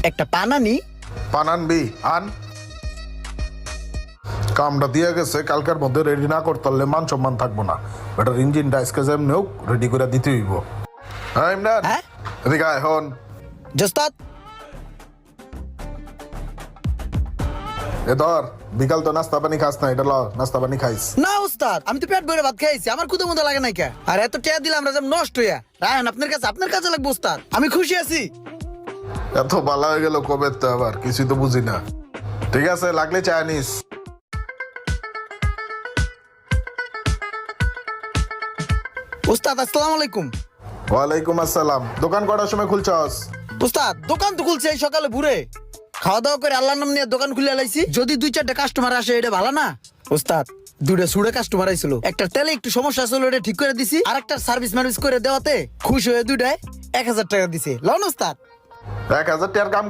একটা পানানি পান আনবি আন। কামটা দিয়ে গেছে, কালকের মধ্যে রেডি না করতে পারলে মান সম্মান থাকবো না। এটার ইঞ্জিনটা আজকে যেমনি হোক রেডি করে দিতে হইব। হ্যাঁ ইমরান, হ্যাঁ? এদিকে আয় হন। জোস্তাদ এ ধর, বিকাল তো নাস্তা পানি খাস না, এটা ল নাস্তা পানি খাইস। না উস্তাদ, আমি তো পেট ভরে ভাত খাইছি, আমার ক্ষুদা মুদা লাগে নাই কে। আর এত টিয়া দিলাম রাজাম নষ্ট হইয়া। রায়হান আপনার কাছে লাগবে উস্তাদ, আমি খুশি আছি। এত ভালো হয়ে গেল কবে তো, আবার কিছুই তো বুঝি না। ঠিক আছে, লাগলে চা নিস। উস্তাদ আসসালামু আলাইকুম। ওয়ালাইকুম আসসালাম। দোকান কটার সময় খুলছস? উস্তাদ দোকান তো খুলছে এই সকালে ভোরে, খাওয়া দাওয়া করে আল্লাহর নাম নিয়ে দোকান খুলে লাইছি। যদি 2-4টা কাস্টমার আসে এটা ভালো না। উস্তাদ দুটো সুড়ে কাস্টমার আইছিল, একটা তেলে একটু সমস্যা ছিল, এটা ঠিক করে দিছি। আর একটা সার্ভিস মার্ভিস করে দেওয়াতে খুশি হয়ে দুটায় 1000 টাকা দিছে। লন উস্তাদ। 1000 টাকার কাম